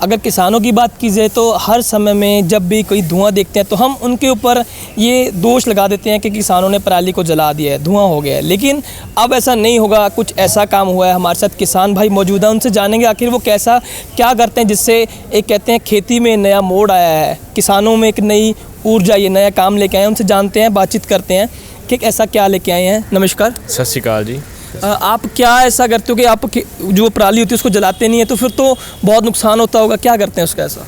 अगर किसानों की बात की जाए तो हर समय में जब भी कोई धुआं देखते हैं तो हम उनके ऊपर ये दोष लगा देते हैं कि किसानों ने पराली को जला दिया है, धुआं हो गया है। लेकिन अब ऐसा नहीं होगा, कुछ ऐसा काम हुआ है। हमारे साथ किसान भाई मौजूद हैं, उनसे जानेंगे आखिर वो कैसा क्या करते हैं जिससे एक कहते हैं खेती में नया मोड़ आया है, किसानों में एक नई ऊर्जा, ये नया काम लेके आए हैं। उनसे जानते हैं, बातचीत करते हैं कि ऐसा क्या लेके आए हैं। नमस्कार। सत श्री अकाल जी। आप क्या ऐसा करते हो कि आप जो पराली होती है उसको जलाते नहीं है, तो फिर तो बहुत नुकसान होता होगा, क्या करते हैं उसका ऐसा?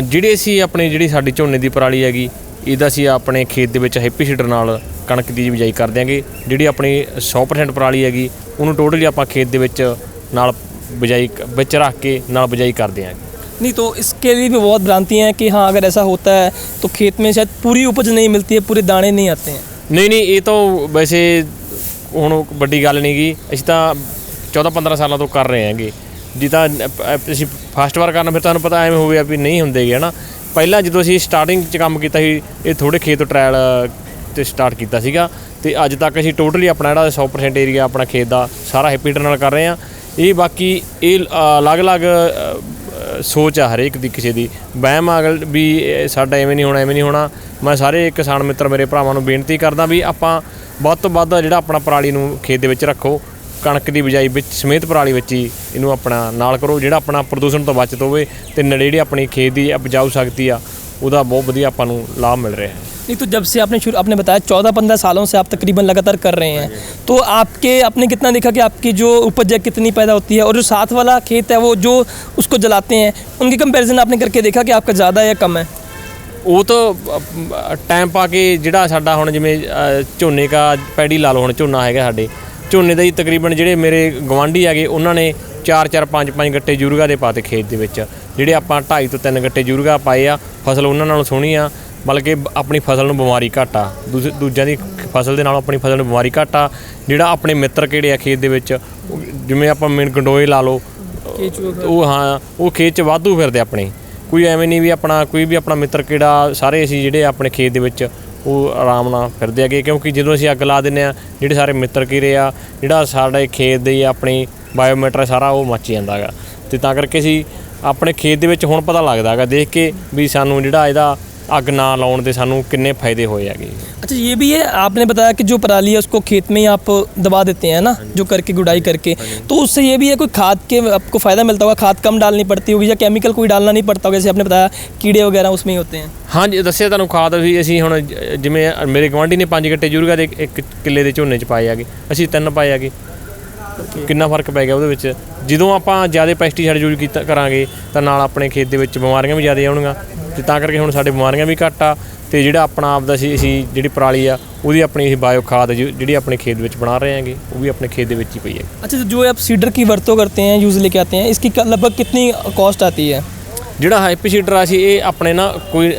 ਜਿਹੜੀ ਅਸੀਂ ਆਪਣੀ ਜਿਹੜੀ ਸਾਡੀ ਝੋਨੇ ਦੀ ਪਰਾਲੀ ਹੈਗੀ, ਇਹਦਾ ਅਸੀਂ ਆਪਣੇ ਖੇਤ ਦੇ ਵਿੱਚ ਹੈਪੀ ਸੀਡਰ ਨਾਲ ਕਣਕ ਦੀ ਬਿਜਾਈ ਕਰ ਦਿਆਂਗੇ। ਜਿਹੜੀ ਆਪਣੀ 100% ਪਰਾਲੀ ਹੈਗੀ ਉਹਨੂੰ ਟੋਟਲੀ ਆਪਾਂ ਖੇਤ ਦੇ ਵਿੱਚ ਨਾਲ ਬਿਜਾਈ ਵਿੱਚ ਰੱਖ ਕੇ ਨਾਲ ਬਿਜਾਈ ਕਰ ਦਿਆਂਗੇ। नहीं तो इसके लिए भी बहुत भ्रांति हैं कि हाँ अगर ऐसा होता है तो खेत में शायद पूरी उपज नहीं मिलती है, पूरे दाने नहीं आते हैं। नहीं ਇਹ ਤਾਂ ਵੈਸੇ ਹੁਣ ਵੱਡੀ ਗੱਲ ਨਹੀਂ ਗੀ, ਅਸੀਂ ਤਾਂ 14-15 ਸਾਲਾਂ ਤੋਂ ਕਰ ਰਹੇ ਹੈਗੇ ਜੀ। ਤਾਂ ਅਸੀਂ ਫਸਟ ਵਾਰ ਕਰਨਾ, ਫਿਰ ਤੁਹਾਨੂੰ ਪਤਾ ਐਵੇਂ ਹੋ ਗਿਆ ਵੀ ਨਹੀਂ ਹੁੰਦੇ ਗੇ ਹੈ ਨਾ। ਪਹਿਲਾਂ ਜਦੋਂ ਅਸੀਂ ਸਟਾਰਟਿੰਗ 'ਚ ਕੰਮ ਕੀਤਾ ਸੀ, ਇਹ ਥੋੜ੍ਹੇ ਖੇਤ ਟਰਾਇਲ 'ਤੇ ਸਟਾਰਟ ਕੀਤਾ ਸੀਗਾ, ਅਤੇ ਅੱਜ ਤੱਕ ਅਸੀਂ ਟੋਟਲੀ ਆਪਣਾ ਜਿਹੜਾ 100% ਏਰੀਆ ਆਪਣਾ ਖੇਤ ਦਾ ਸਾਰਾ ਹੈਪੀ ਸੀਡਰ ਨਾਲ ਕਰ ਰਹੇ ਹਾਂ। ਇਹ ਬਾਕੀ ਇਹ ਅਲੱਗ-ਅਲੱਗ ਸੋਚ ਆ ਹਰੇਕ ਦੀ, ਕਿਸੇ ਦੀ ਵਹਿਮ ਆ ਵੀ ਸਾਡਾ ਐਵੇਂ ਨਹੀਂ ਹੋਣਾ, ਐਵੇਂ ਨਹੀਂ ਹੋਣਾ। ਮੈਂ ਸਾਰੇ ਕਿਸਾਨ ਮਿੱਤਰ ਮੇਰੇ ਭਰਾਵਾਂ ਨੂੰ ਬੇਨਤੀ ਕਰਦਾ ਵੀ ਆਪਾਂ ਵੱਧ ਤੋਂ ਵੱਧ ਜਿਹੜਾ ਆਪਣਾ ਪਰਾਲੀ ਨੂੰ ਖੇਤ ਦੇ ਵਿੱਚ ਰੱਖੋ, ਕਣਕ ਦੀ ਬਿਜਾਈ ਵਿੱਚ ਸਮੇਤ ਪਰਾਲੀ ਵਿੱਚ ਹੀ ਇਹਨੂੰ ਆਪਣਾ ਨਾਲ ਕਰੋ, ਜਿਹੜਾ ਆਪਣਾ ਪ੍ਰਦੂਸ਼ਣ ਤੋਂ ਬਚਤ ਹੋਵੇ ਅਤੇ ਨਾਲੇ ਜਿਹੜੀ ਆਪਣੀ ਖੇਤ ਦੀ ਉਪਜਾਊ ਸ਼ਕਤੀ ਆ ਉਹਦਾ ਬਹੁਤ ਵਧੀਆ ਆਪਾਂ ਨੂੰ ਲਾਭ ਮਿਲ ਰਿਹਾ है। नहीं तो जब से आपने बताया 14-15 सालों से आप तकरीबन लगातार कर रहे हैं, तो आपने कितना देखा कि आपकी जो उपज है कितनी पैदा होती है, और जो साथ वाला खेत है वो जो उसको जलाते हैं उनकी कंपैरिजन आपने करके देखा कि आपका ज़्यादा या कम है? ਉਹ ਤਾਂ ਟਾਈਮ ਪਾ ਕੇ ਜਿਹੜਾ ਸਾਡਾ ਹੁਣ ਜਿਵੇਂ ਝੋਨੇ ਕਾ ਪੈੜੀ ਲਾ ਲਓ, ਹੁਣ ਝੋਨਾ ਹੈਗਾ ਸਾਡੇ ਝੋਨੇ ਦਾ ਹੀ ਤਕਰੀਬਨ ਜਿਹੜੇ ਮੇਰੇ ਗਵਾਂਢੀ ਹੈਗੇ ਉਹਨਾਂ ਨੇ 4-4 5-5 ਗੱਟੇ ਯੂਰੀਆ ਦੇ ਪਾਤੇ ਖੇਤ ਦੇ ਵਿੱਚ, ਜਿਹੜੇ ਆਪਾਂ 2.5 ਤੋਂ 3 ਗੱਟੇ ਯੂਰੀਆ ਪਾਏ ਆ। ਫਸਲ ਉਹਨਾਂ ਨਾਲੋਂ ਸੋਹਣੀ ਆ, ਬਲਕਿ ਆਪਣੀ ਫਸਲ ਨੂੰ ਬਿਮਾਰੀ ਘੱਟ ਆ, ਦੂਜਿਆਂ ਦੀ ਫਸਲ ਦੇ ਨਾਲੋਂ ਆਪਣੀ ਫਸਲ ਨੂੰ ਬਿਮਾਰੀ ਘੱਟ ਆ। ਜਿਹੜਾ ਆਪਣੇ ਮਿੱਤਰ ਕਿਹੜੇ ਆ ਖੇਤ ਦੇ ਵਿੱਚ, ਜਿਵੇਂ ਆਪਾਂ ਗੰਡੋਏ ਲਾ ਲਓ, ਉਹ ਹਾਂ ਉਹ ਖੇਤ 'ਚ ਵਾਧੂ ਫਿਰਦੇ ਆਪਣੇ। ਕੋਈ ਐਵੇਂ ਨਹੀਂ ਵੀ ਆਪਣਾ ਕੋਈ ਵੀ ਆਪਣਾ ਮਿੱਤਰ ਕਿਹੜਾ, ਸਾਰੇ ਅਸੀਂ ਜਿਹੜੇ ਆਪਣੇ ਖੇਤ ਦੇ ਵਿੱਚ ਉਹ ਆਰਾਮ ਨਾਲ ਫਿਰਦੇ ਹੈਗੇ, ਕਿਉਂਕਿ ਜਦੋਂ ਅਸੀਂ ਅੱਗ ਲਾ ਦਿੰਦੇ ਹਾਂ ਜਿਹੜੇ ਸਾਰੇ ਮਿੱਤਰ ਕੀੜੇ ਆ, ਜਿਹੜਾ ਸਾਡੇ ਖੇਤ ਦੇ ਆਪਣੀ ਬਾਇਓਮੀਟਰ ਸਾਰਾ ਉਹ ਮੱਚ ਜਾਂਦਾ ਹੈਗਾ। ਅਤੇ ਤਾਂ ਕਰਕੇ ਅਸੀਂ ਆਪਣੇ ਖੇਤ ਦੇ ਵਿੱਚ ਹੁਣ ਪਤਾ ਲੱਗਦਾ ਹੈਗਾ ਦੇਖ ਕੇ ਵੀ ਸਾਨੂੰ ਜਿਹੜਾ ਇਹਦਾ ਅੱਗ ना लाने ਦੇ ਸਾਨੂੰ किन्ने फ़ायदे होए हैं। अच्छा ये भी है, आपने बताया कि जो पराली है उसको खेत में ही आप दबा देते हैं ना, जो करके गुड़ाई करके, तो उससे ये भी है कोई खाद के आपको फ़ायदा मिलता होगा, खाद कम डालनी पड़ती होगी या केमिकल कोई डालना नहीं पड़ता होगा, जैसे आपने बताया कीड़े वगैरह उसमें ही होते हैं? हाँ जी, दस्सिया तुहानूं खाद भी असीं हुण जिवें मेरे गवांढी ने 5 ਗੱਟੇ ਯੂਰੀਆ ਦੇ 1 ਕਿੱਲੇ ਦੇ ਝੋਨੇ 'ਚ ਪਾਏ ਹੈਗੇ, ਅਸੀਂ 3 ਪਾਏ ਹੈਗੇ। ਕਿੰਨਾ ਫਰਕ ਪੈ ਗਿਆ ਉਹਦੇ ਵਿੱਚ। ਜਦੋਂ ਆਪਾਂ ਜ਼ਿਆਦਾ ਪੈਸਟੀਸਾਈਡ ਯੂਜ਼ ਕਰਾਂਗੇ ਤਾਂ ਨਾਲ ਆਪਣੇ ਖੇਤ ਦੇ ਵਿੱਚ ਬਿਮਾਰੀਆਂ ਵੀ ਜ਼ਿਆਦਾ ਆਉਣਗੀਆਂ, ਅਤੇ ਤਾਂ ਕਰਕੇ ਹੁਣ ਸਾਡੇ ਬਿਮਾਰੀਆਂ ਵੀ ਘੱਟ ਆ। ਅਤੇ ਜਿਹੜਾ ਆਪਣਾ ਆਪਦਾ ਅਸੀਂ ਜਿਹੜੀ ਪਰਾਲੀ ਆ ਉਹਦੀ ਆਪਣੀ ਅਸੀਂ ਬਾਇਓ ਖਾਦ ਜਿਹੜੀ ਆਪਣੇ ਖੇਤ ਵਿੱਚ ਬਣਾ ਰਹੇ ਹੈਗੇ, ਉਹ ਵੀ ਆਪਣੇ खेत ਦੇ ਵਿੱਚ ही पई है। अच्छा जो आप सीडर की वरतों करते हैं, यूज़ लेके आते हैं, इसकी लगभग कितनी कॉस्ट आती है? ਜਿਹੜਾ ਹੈਪੀ ਸੀਡਰ ਆ ਅਸੀਂ ਇਹ ਆਪਣੇ ਨਾ ਕੋਈ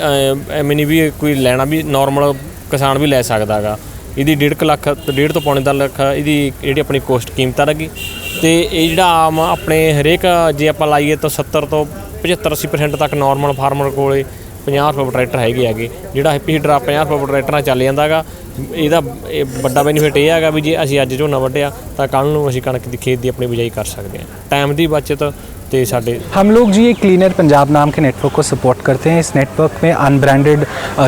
ਐਵੇਂ ਨਹੀਂ ਵੀ ਕੋਈ ਲੈਣਾ, ਵੀ ਨੋਰਮਲ ਕਿਸਾਨ ਵੀ ਲੈ ਸਕਦਾ ਗਾ। ਇਹਦੀ 1.5 ਲੱਖ ਤੋਂ 1.5 ਤੋਂ ਪੌਣੇ 2 ਲੱਖ ਇਹਦੀ ਜਿਹੜੀ ਆਪਣੀ ਕੋਸਟ ਕੀਮਤ ਲੱਗੀ। ਅਤੇ ਇਹ ਜਿਹੜਾ ਆਮ ਆਪਣੇ ਹਰੇਕ ਜੇ ਆਪਾਂ ਲਾਈਏ ਤਾਂ 70 ਤੋਂ 75-80% ਤੱਕ ਨੋਰਮਲ ਫਾਰਮਰ ਕੋਲ 50 ਰੁਪਏ ਟਰੈਕਟਰ ਹੈਗੇ। ਜਿਹੜਾ ਹੈਪੀ ਸੀਡਰ ਆ 50 ਰੁਪਏ ਟਰੈਕਟਰ ਨਾਲ ਚੱਲ ਜਾਂਦਾ ਗਾ। ਇਹਦਾ ਵੱਡਾ ਬੈਨੀਫਿਟ ਇਹ ਹੈਗਾ ਵੀ ਜੇ ਅਸੀਂ ਅੱਜ ਝੋਨਾ ਵੱਢਿਆ ਤਾਂ ਕੱਲ੍ਹ ਨੂੰ ਅਸੀਂ ਕਣਕ ਦੀ ਖੇਤ ਦੀ ਆਪਣੀ ਬਿਜਾਈ ਕਰ ਸਕਦੇ ਹਾਂ। ਟਾਈਮ ਦੀ ਬਚਤ। हम लोग जी एक क्लीनर पंजाब नाम के नेटवर्क को सपोर्ट करते हैं। इस नेटवर्क में अनब्रांडेड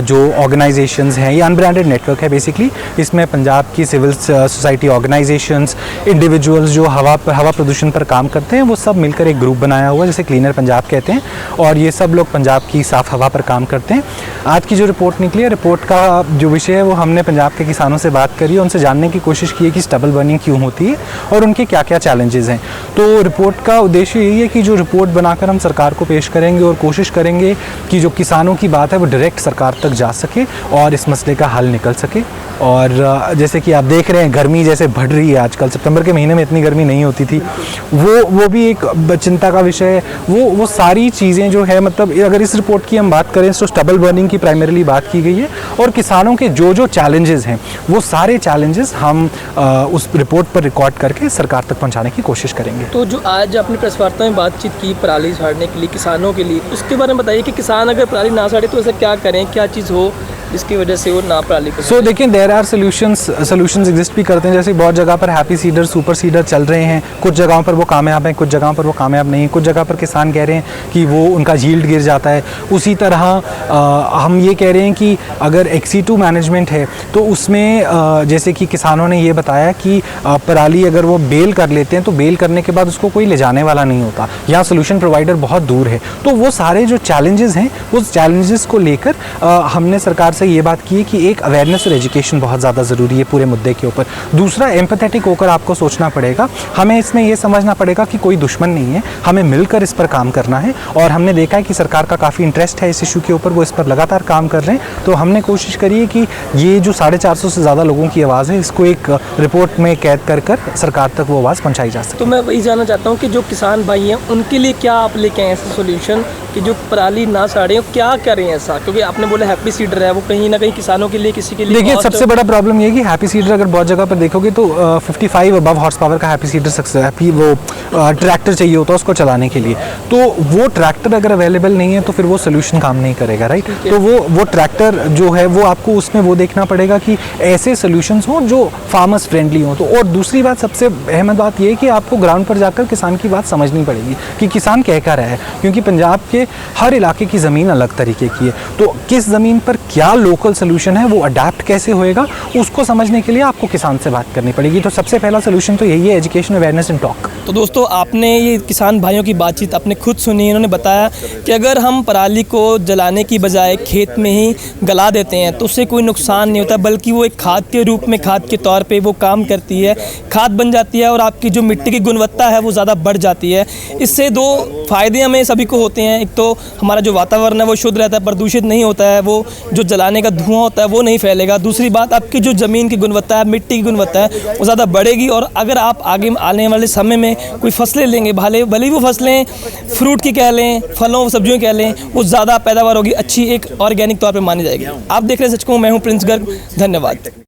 जो ऑर्गेनाइजेशंस हैं, ये अनब्रांडेड नेटवर्क है बेसिकली। इसमें पंजाब की सिविल सोसाइटी ऑर्गेनाइजेशंस, इंडिविजुअल्स जो हवा प्रदूषण पर काम करते हैं, वो सब मिलकर एक ग्रुप बनाया हुआ है जिसे क्लीनर पंजाब कहते हैं, और ये सब लोग पंजाब की साफ़ हवा पर काम करते हैं। आज की जो रिपोर्ट निकली है, रिपोर्ट का जो विषय है वो हमने पंजाब के किसानों से बात करी, उनसे जानने की कोशिश की है कि स्टबल बर्निंग क्यों होती है और उनके क्या क्या चैलेंजेस हैं। तो रिपोर्ट का उद्देश्य यही है कि जो रिपोर्ट बनाकर हम सरकार को पेश करेंगे और कोशिश करेंगे कि जो किसानों की बात है वो डायरेक्ट सरकार तक जा सके और इस मसले का हल निकल सके। और जैसे कि आप देख रहे हैं गर्मी जैसे बढ़ रही है आजकल, सितंबर के महीने में इतनी गर्मी नहीं होती थी, वो भी एक चिंता का विषय है। वो सारी चीज़ें जो है, मतलब अगर इस रिपोर्ट की हम बात करें तो स्टबल बर्निंग की प्राइमरीली बात की गई है, और किसानों के जो चैलेंजेस हैं वो सारे चैलेंजेस हम उस रिपोर्ट पर रिकॉर्ड करके सरकार तक पहुँचाने की कोशिश करेंगे। तो जो आज अपनी प्रेस वार्ता में बातचीत की पराली साड़ने के लिए किसानों के लिए, उसके बारे में बताइए कि किसान अगर पराली ना साड़े तो ऐसा क्या करें, क्या चीज़ हो जिसकी वजह से वो ना पराली को सो देखिए देयर आर सोल्यूशंस एग्जिस्ट भी करते हैं, जैसे बहुत जगह पर हैप्पी सीडर, सुपर सीडर चल रहे हैं, कुछ जगहों पर वो कामयाब हैं, कुछ जगहों पर वो कामयाब नहीं हैं, कुछ जगह पर किसान कह रहे हैं कि वो उनका यील्ड गिर जाता है। उसी तरह हम ये कह रहे हैं कि अगर XC2 मैनेजमेंट है तो उसमें जैसे कि किसानों ने ये बताया कि पराली अगर वो बेल कर लेते हैं तो बेल करने के बाद उसको कोई ले जाने वाला नहीं होता, यहाँ सोल्यूशन प्रोवाइडर बहुत दूर है। तो वो सारे जो चैलेंजेस हैं उस चैलेंजेस को लेकर हमने सरकार से ये बात की है कि एक अवेयरनेस और एजुकेशन बहुत ज़्यादा ज़रूरी है पूरे मुद्दे के ऊपर। दूसरा, एम्पैथेटिक होकर आपको सोचना पड़ेगा, हमें इसमें ये समझना पड़ेगा कि कोई दुश्मन नहीं है, हमें मिलकर इस पर काम करना है। और हमने देखा है कि सरकार का काफ़ी इंटरेस्ट है इस इशू के ऊपर, वो इस पर लगातार काम कर रहे हैं। तो हमने कोशिश करी है कि ये जो 450 से ज़्यादा लोगों की आवाज़ है, इसको एक रिपोर्ट में कैद कर कर सरकार तक वो आवाज़ पहुँचाई जा सके। तो मैं वही जानना चाहता हूँ कि जो किसान भाई हैं उनके लिए क्या आप लेके आए ऐसा सोल्यूशन कि जो पराली ना साड़े, क्या करें ऐसा? क्योंकि आपने बोला हैप्पी सीडर है, वो कहीं ना कहीं किसानों के लिए, किसी के लिए देखिए बहुत- सबसे बड़ा प्रॉब्लम ये है कि हैप्पी सीडर अगर बहुत जगह पर देखोगे तो 55 अबव हॉर्स पावर का हैप्पी सीडर हैप्पी वो ट्रैक्टर चाहिए होता है उसको चलाने के लिए। तो वो ट्रैक्टर अगर अवेलेबल नहीं है तो फिर वो सोल्यूशन काम नहीं करेगा, राइट? तो वो ट्रैक्टर जो है वो आपको उसमें वो देखना पड़ेगा कि ऐसे सोल्यूशंस हों जो फार्मर्स फ्रेंडली हों। तो और दूसरी बात, सबसे अहम बात ये है कि आपको ग्राउंड पर जाकर किसान की बात समझनी पड़ेगी कि किसान कह क्या रहा है, क्योंकि पंजाब के हर इलाके की ज़मीन अलग तरीके की है। तो किस ज़मीन पर क्या लोकल सोल्यूशन है, वो अडेप्ट कैसे होएगा, उसको समझने के लिए आपको किसान से बात करनी पड़ेगी। तो सबसे पहला सोल्यूशन तो यही है, एजुकेशन, अवेयरनेस एंड टॉक। तो दोस्तों, आपने ये किसान भाइयों की बातचीत आपने खुद सुनी। इन्होंने बताया कि अगर हम पराली को जलाने की बजाय खेत में ही गला देते हैं तो उससे कोई नुकसान नहीं होता, बल्कि वो एक खाद के रूप में, खाद के तौर पे वो काम करती है, खाद बन जाती है और आपकी जो मिट्टी की गुणवत्ता है वो ज़्यादा बढ़ जाती है। इससे दो फ़ायदे हमें सभी को होते हैं। एक तो हमारा जो वातावरण है वो शुद्ध रहता है, प्रदूषित नहीं होता है, वो जो जलाने का धुआं होता है वो नहीं फैलेगा। दूसरी बात, आपकी जो ज़मीन की गुणवत्ता है, मिट्टी की गुणवत्ता है वो ज़्यादा बढ़ेगी। और अगर आप आगे आने वाले समय में कोई फसलें लेंगे, भले ही वो फसलें फ्रूट की कह लें, फलों सब्जियों कह लें, वो ज़्यादा पैदावार होगी, अच्छी एक ऑर्गेनिक तौर पर मानी जाएगी। आप देख रहे हैं सच को, मैं हूँ प्रिंस गर्ग। धन्यवाद।